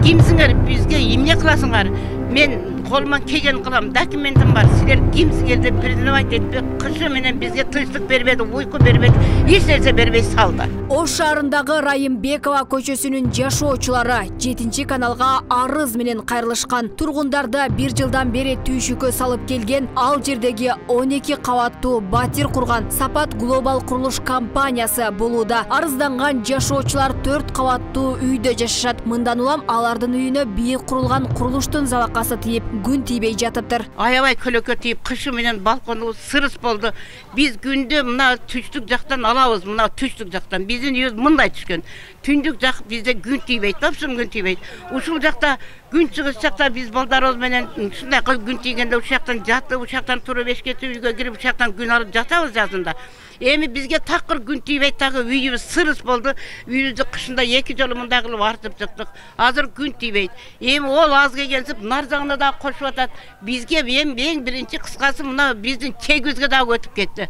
кимсиңер, бизге эмне кыласыңар? Мен колуман келген кылам, документим бар. Силер кимсиңер деп признавать этпей, кышы менен бизге тынчтык бербеди, уйку бербеди, эч нерсе бербей салды. Ош шаарындагы Райымбекова көчөсүнүн жашоочулары 7-каналга арыз менен кайрылышкан. Тургундарда 1 жылдан бери түйшүккө салып келген ал жердеги 12 кабаттуу батир курган Сапат глобал курулуш компаниясы болууда. Арызданган жашоочулар 4 кабаттуу үйдө жашашат. Мындан улам алардын үйүнө бийик курулган курулуштун залакасы тийип, күн тийбей жатыптыр. Аябай көлөкө тийип, кышы менен балкону сырыс болду. Биз күндө мына түштүк жактан алабыз, мына түштүк жактан. Биздин үйүбүз мындай түшкөн. Түндүк жак бизде күн тийбейт, тапшым күн тийбейт. Ушул жакта күн чыгыш жакта биз балдарыбыз менен ушундай кылып күн тийгенде ушактан жатып, ушактан туруп эшикке үйгө кирип, ушактан күн алып жатабыз жазында. Эми бизге такыр күн тийбейт, дагы үйүбүз сырыс болду. Үйүбүздү кышында 2 жолу мындай кылып артып чыктык. Азыр күн тийбейт. Эми ол аз келгенсип нарзаңына да кошуп атат. Бизге эң биринчи кыскасы мына биздин чегибизге дагы өтүп кетти.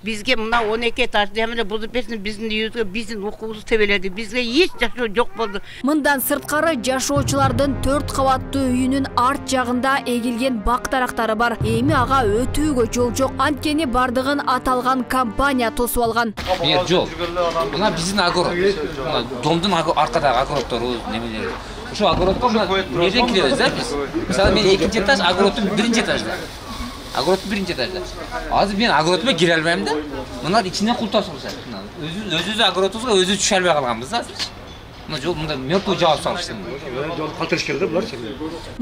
Бизге мына 12 этаж демеле бузуп берсин, биздин үйүбүзгө биздин укугубуз тебеледи. Бизге эч жашоо жок болду. Мындан сырткары жашоочулардын 4 кабаттуу үйүнүн арт жагында эгилген бак дарактары бар. Эми ага өтүүгө жол жок. Анткени бардыгын аталган компания тосуп алган. Нет, жол. Мына биздин огород. Мына домдун аркадагы огородтору немелери. Ошо огородко эмнеден киребиз да биз? Мисалы мен 2 этаж, огороддун 1 этажда. Огороддун 1 этажда. Азыр мен огородума кире албайм да. Мына ичинен кул ташылышат. Өзүбүз огородубузга өзүбүз түшө албай калганбыз да азыр. Мына жол мында мёртвый жаап салышты. Жол калтырыш келди булар.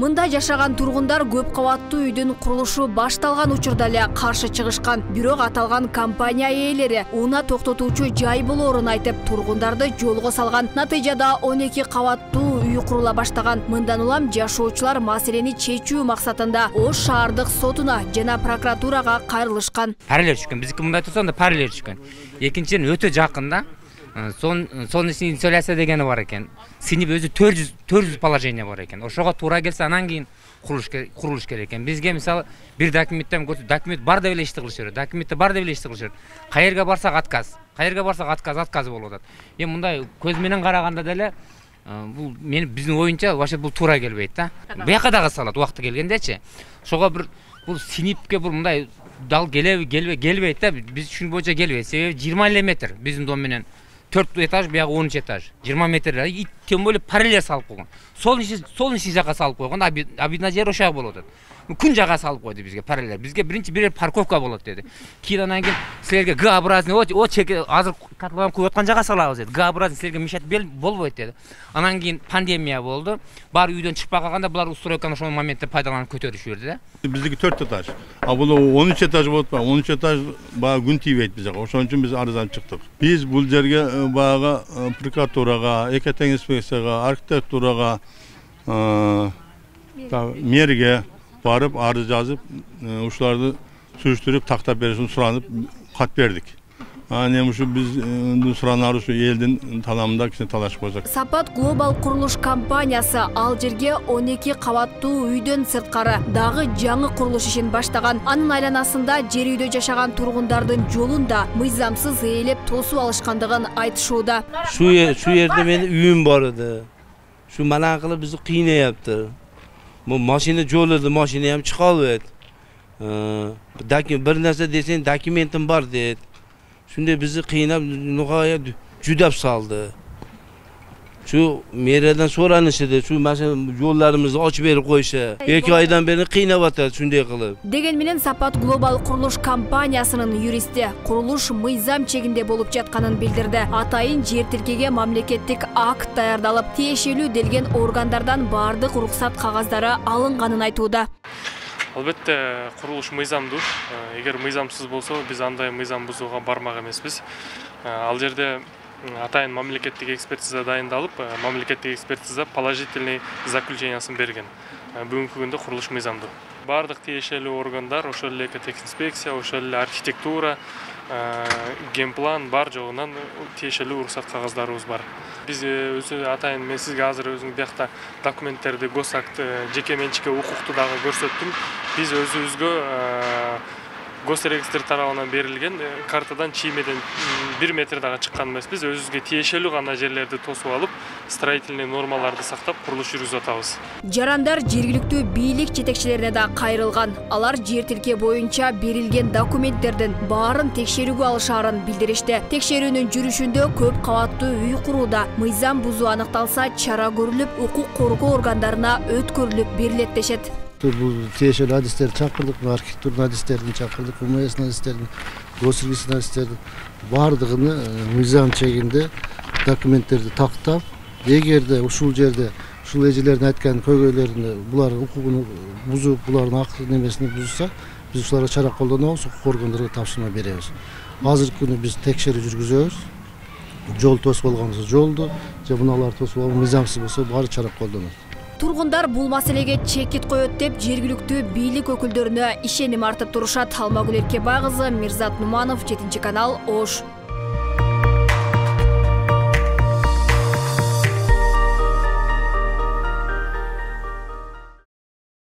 Мында жашаган тургундар көп кабаттуу үйдүн курулушу башталган учурда эле каршы чыгышкан. Бирок аталган компания ээлери уна токтотуучу жай болоорун айтып, тургундарды жолго салган. Натыйжада 12 кабаттуу үй курула баштаган. Мындан улам жашоочулар маселени чечүү максатында Ош шаардык сотуна жана прокуратурага кайрылышкан. Параллель түшкөн. Биздики мындай турса да параллель түшкөн. Экинчиден өтө жакында солнечная инсоляция дегени бар экен. Синип өзү 400 положение бар экен. Ошого туура келсе анан кийин курулуш керек экен. Бизге мисалы бир документтен документ бар деп эле ишти кылышат. Документте бар деп эле ишти кылышат. Каерге барсак отказ. Каерге барсак отказ болуп атат. Эми мындай көз менен караганда деле бул биздин оюнча вообще бул туура келбейт да. Буяка дагы салат убакыты келгендечи. Ошого бул синипке бул мындай дал келбейт да. Биз үчүн боюнча келбейт. Себеби 20 метр биздин дом менен 4 этаж, бияғы 13 этаж. 20 метр. И тем более параллель салып койгон. Солнечный жака салып койгон. Обидна жер ошак болуп атат. Күн жака салып койду бизге параллель. Бизге биринчи бир парковка болот деди. Кийин анан кийин силерге Г-образный азыр котлован куюп аткан жака салабыз деди. Г-образный силерге мешать болбойт деди. Анан кийин пандемия болду. Бар үйдөн чыкпай калганда булар устройканы ошол моментте пайдаланып көтөрүшүп берди да. Биздики 4 этаж. А бул 13 этаж болуп атпайбы? 13 этаж баягы күн тийбейт бизге. Ошон үчүн биз арызданып чыктык. Биз бул жерге баягы прокуратурага, экотең инспекцияга, архитектурага, мэрге барып арыз жазып, ушуларды сүрүштүрүп тактап беришин суранып кат бердик. Эми ушу биз суранары ушу элдин таламында кичине талашып койсок. Сапат глобал курулуш компаниясы ал жерге 12 кабаттуу үйдөн сырткары дагы жаңы курулуш ишин баштаган. Анын айланасында жер үйдө жашаган тургундардын жолун да мыйзамсыз ээлеп тосуп алышкандыгын айтышууда. Şu yerde menin үйüm бар edi. Şu mana kılıp bizi kıynayaptı. Bu maşina joludi, maşina ham chiqa olmaydi. Bir narsa desen dokumentim bor dedi. Shunday bizni qiynab, nihoyat judab soldi. Şu meriyadan so'ranishdi, shu yo'llarimizni ochib berib qo'ysa, 2 oydan beri qiynayapti shunday qilib. Деген менен Сапат глобал курулуш компаниясынын юристи курулуш мыйзам чегинде болуп жатканын билдирди. Атайын жер тилкеге мамлекеттик акт даярдалып, тиешелүү делген органдардан бардык уруксат кагаздары алынганын айтууда. Албетте курулуш мыйзамдуу. Эгер мыйзамсыз болсо, биз андай мыйзам бузууга бармак эмеспиз. Ал жерде атайын мамлекеттик экспертиза дайындалып, мамлекеттик экспертиза положительный заключениясын берген. Бүгүнкү күндө курулуш мыйзамдуу. Бардык тиешелүү органдар, ошол эле экотехинспекция, ошол эле архитектура, генплан бар жогунан тиешелүү уруксат кагаздарыбыз бар. Биз өзү атайын мен сизге азыр өзүң биякта документтерди, госакт, жеке менчикке укукту дагы көрсөттүм. Биз өзүбүзгө госрегистр тарабынан берилген картадан чиймеден 1 метр дагы чыккан эмеспиз. Өзүбүзгө тиешелүү гана жерлерди тосуп алып, строительный нормаларды сактап курулуш жүргүзүп атабыз. Жарандар жергиликтүү бийлик жетекчилерине да кайрылган. Алар жер тилке боюнча берилген документтердин баарын текшерүүгө алышаарын билдиришти. Текшерүүнүн жүрүшүндө көп кабаттуу үй курууда мыйзам бузуу аныкталса, чара көрүлүп, укук коргоо органдарына өткөрүлүп берилет дешет. Бул тиешелүү адистерди чакырдык, архитектурный адистерди чакырдык, УМС адистерди, госрегистр адистерди баардыгын мыйзам чегинде документтерди тактап, эгерде ушул жерде ушул эжелердин айткан көйгөйлөрүн булар укугун бузуп, булардын акыл немесин бузса, биз ушуларга чара колдонобуз, укук органдарга тапшырма беребиз. Азыркы күнү биз текшерүү жүргүзөбүз. Жол тосуп алган болсо жолду, же муналар тосуп алган мыйзамсыз болсо баары чара колдонот. Тургундар бул маселеге чекит коет деп жергиликтүү бийлик өкүлдөрүнө ишеним артып турушат. Алмагүл Эркебай кызы, Мирзат Нуманов, 7 канал, Ош.